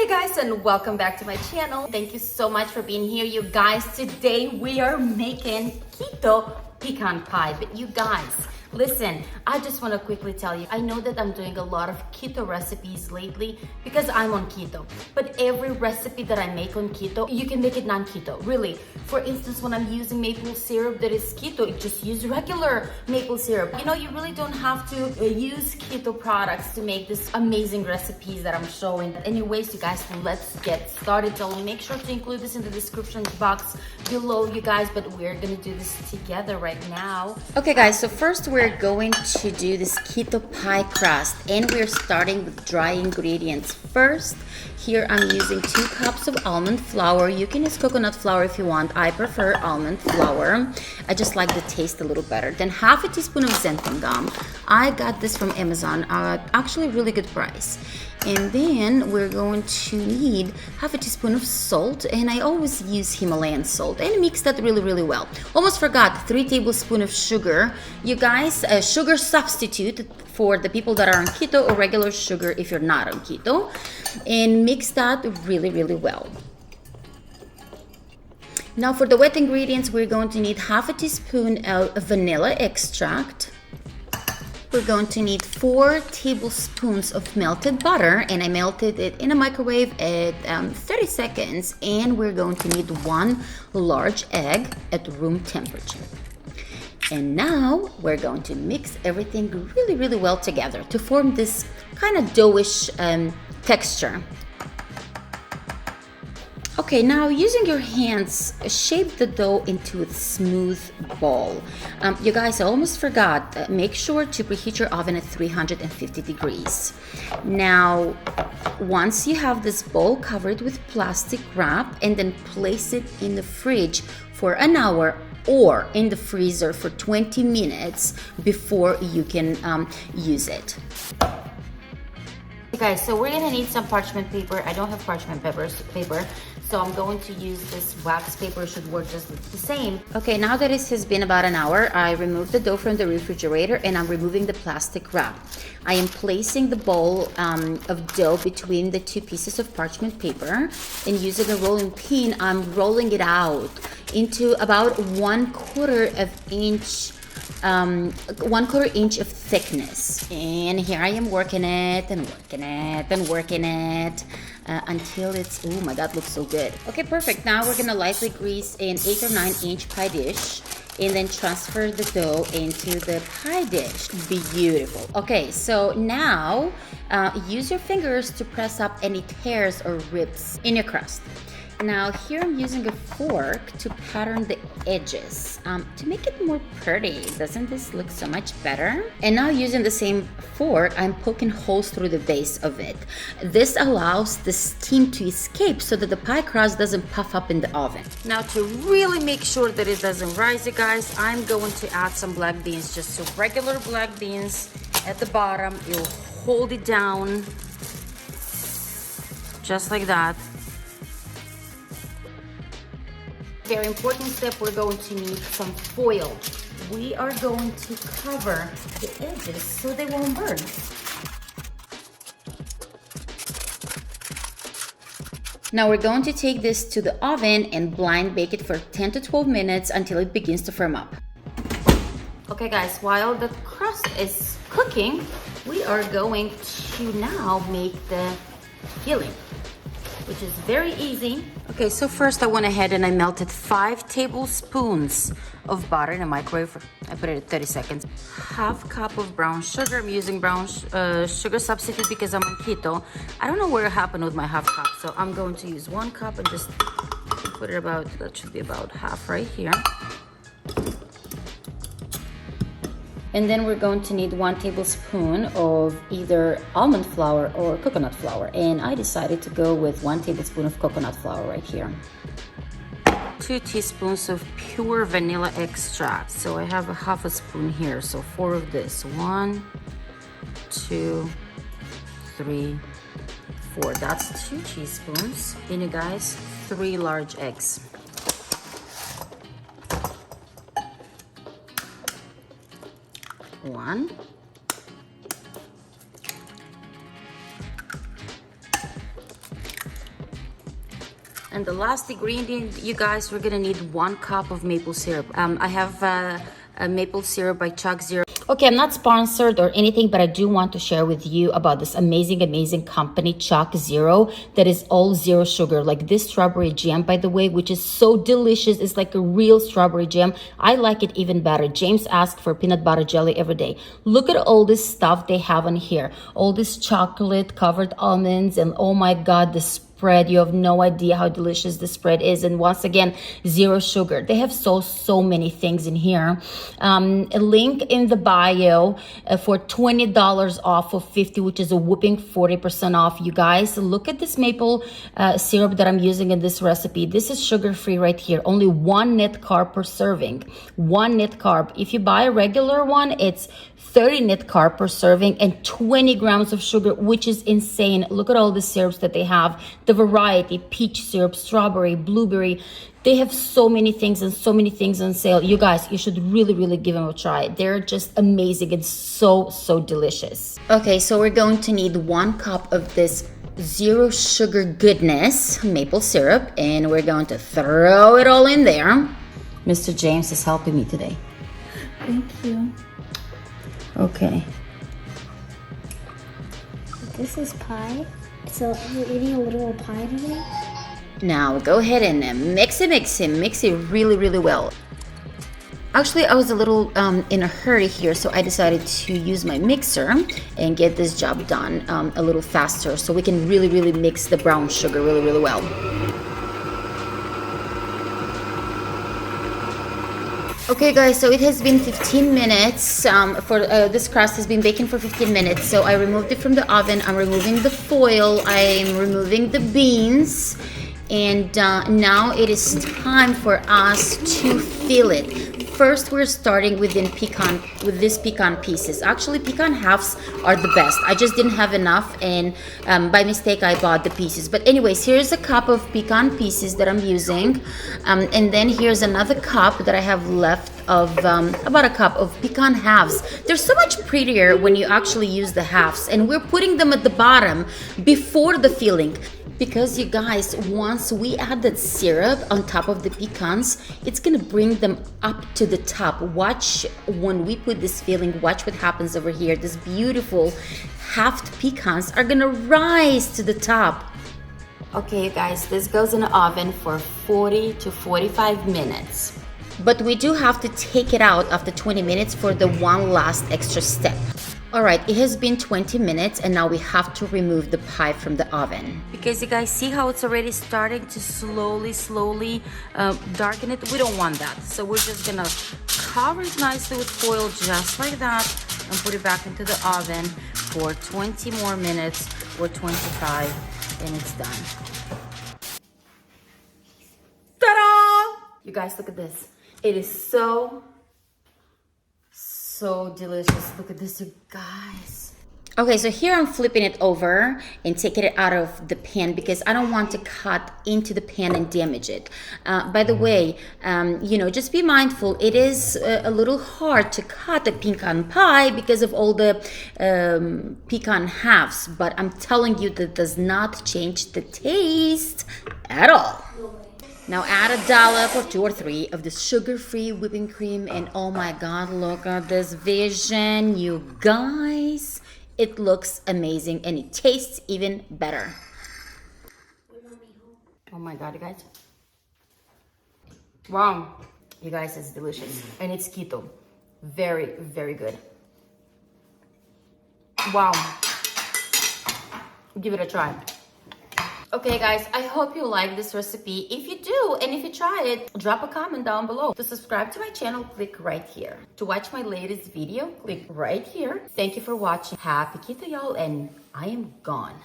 Hey guys, and welcome back to my channel. Thank you so much for being here, you guys. Today we are making keto pecan pie. But you guys, listen, I just want to quickly tell you, I know that I'm doing a lot of keto recipes lately because I'm on keto. But every recipe that I make on keto, you can make it non-keto, really. For instance, when I'm using maple syrup that is keto, just use regular maple syrup. You know, you really don't have to use keto products to make this amazing recipes that I'm showing. Anyways, you guys, let's get started. I'll make sure to include this in the description box below, you guys, but we're gonna do this together right now. Okay guys, so first we're going to do this keto pie crust, and we're starting with dry ingredients. First, here I'm using 2 cups of almond flour. You can use coconut flour if you want. I prefer almond flour. I just like the taste a little better. Then half a teaspoon of xanthan gum. I got this from Amazon, actually really good price. And then we're going to need half a teaspoon of salt, and I always use Himalayan salt, and mix that really well. Almost forgot, 3 tablespoons of sugar. You guys, a sugar substitute for the people that are on keto, or regular sugar if you're not on keto, and mix that really well. Now for the wet ingredients, we're going to need half a teaspoon of vanilla extract. We're going to need 4 tablespoons of melted butter, and I melted it in a microwave at 30 seconds. And we're going to need 1 large egg at room temperature. And now we're going to mix everything really well together to form this kind of doughish texture. Okay, now using your hands, shape the dough into a smooth ball. You guys, I almost forgot, make sure to preheat your oven at 350 degrees. Now, once you have this bowl, cover it with plastic wrap and then place it in the fridge for an hour or in the freezer for 20 minutes before you can use it. Okay, so we're gonna need some parchment paper. I don't have parchment paper, so I'm going to use this wax paper. It should work just the same. Okay, now that it has been about an hour, I removed the dough from the refrigerator and I'm removing the plastic wrap. I am placing the bowl of dough between the 2 pieces of parchment paper, and using a rolling pin, I'm rolling it out into about 1/4 inch. 1/4 inch of thickness, and here I am working it until it's, oh my god, looks so good. Okay, perfect. Now we're gonna lightly grease an 8 or 9 inch pie dish and then transfer the dough into the pie dish. Beautiful. Okay, so now use your fingers to press up any tears or rips in your crust. Now here I'm using a fork to pattern the edges to make it more pretty. Doesn't this look so much better? And now using the same fork, I'm poking holes through the base of it. This allows the steam to escape so that the pie crust doesn't puff up in the oven. Now to really make sure that it doesn't rise, you guys, I'm going to add some black beans, just some regular black beans at the bottom. You'll hold it down just like that. Very important step, we're going to need some foil. We are going to cover the edges so they won't burn. Now we're going to take this to the oven and blind bake it for 10 to 12 minutes until it begins to firm up. Okay guys, while the crust is cooking, we are going to now make the filling, which is very easy. Okay, so first I went ahead and I melted 5 tablespoons of butter in a microwave. I put it at 30 seconds. Half cup of brown sugar. I'm using brown sugar substitute because I'm on keto. I don't know what happened with my half cup, so I'm going to use 1 cup and just put it about, that should be about half right here. And then we're going to need 1 tablespoon of either almond flour or coconut flour. And I decided to go with 1 tablespoon of coconut flour right here. 2 teaspoons of pure vanilla extract. So I have a half a spoon here. So 4 of this. 1, 2, 3, 4. That's 2 teaspoons. And you guys, 3 large eggs. 1, 2, And the last ingredient, you guys, we're gonna need 1 cup of maple syrup. I have a maple syrup by ChocZero. Okay, I'm not sponsored or anything, but I do want to share with you about this amazing company, ChocZero, that is all zero sugar. Like this strawberry jam, by the way, which is so delicious. It's like a real strawberry jam. I like it even better. James asked for peanut butter jelly every day. Look at all this stuff they have on here. All this chocolate covered almonds, and oh my God, the spread. You have no idea how delicious the spread is. And once again, zero sugar. They have so many things in here. A link in the bio for $20 off of 50, which is a whooping 40% off. You guys, look at this maple syrup that I'm using in this recipe. This is sugar-free right here. Only 1 net carb per serving. 1 net carb. If you buy a regular one, it's 30 net carb per serving and 20 grams of sugar, which is insane. Look at all the syrups that they have. The variety, peach syrup, strawberry, blueberry. They have so many things and so many things on sale. You guys, you should really give them a try. They're just amazing and so delicious. Okay, so we're going to need 1 cup of this zero sugar goodness, maple syrup, and we're going to throw it all in there. Mr. James is helping me today. Thank you. Okay. This is pie. So you're eating a little pie today? Now go ahead and mix it really well. Actually, I was a little in a hurry here, so I decided to use my mixer and get this job done a little faster, so we can really mix the brown sugar really well. Okay guys, so it has been 15 minutes. This crust has been baking for 15 minutes. So I removed it from the oven. I'm removing the foil. I'm removing the beans. And now it is time for us to fill it. First, we're starting with these pecan pieces. Actually, pecan halves are the best. I just didn't have enough, and by mistake, I bought the pieces. But anyways, here's a cup of pecan pieces that I'm using. And then here's another cup that I have left of about a cup of pecan halves. They're so much prettier when you actually use the halves. And we're putting them at the bottom before the filling. Because you guys, once we add that syrup on top of the pecans, it's gonna bring them up to the top. Watch when we put this filling, watch what happens over here. These beautiful halved pecans are gonna rise to the top. Okay, you guys, this goes in the oven for 40 to 45 minutes. But we do have to take it out after 20 minutes for the one last extra step. All right, it has been 20 minutes and now we have to remove the pie from the oven. Because you guys see how it's already starting to slowly darken it? We don't want that. So we're just gonna cover it nicely with foil just like that and put it back into the oven for 20 more minutes or 25 and it's done. Ta-da! You guys, look at this. It is so delicious. Look at this, you guys. Okay, so here I'm flipping it over and taking it out of the pan because I don't want to cut into the pan and damage it. By the way, you know, just be mindful. It is a little hard to cut a pecan pie because of all the pecan halves, but I'm telling you that does not change the taste at all. Now add a dollop or 2 or 3 of the sugar-free whipping cream, and oh my God, look at this vision, you guys. It looks amazing and it tastes even better. Oh my God, you guys. Wow, you guys, it's delicious and it's keto. Very good. Wow, give it a try. Okay guys, I hope you like this recipe. If you do, and if you try it, drop a comment down below. To subscribe to my channel, click right here. To watch my latest video, click right here. Thank you for watching. Happy keto, y'all, and I am gone.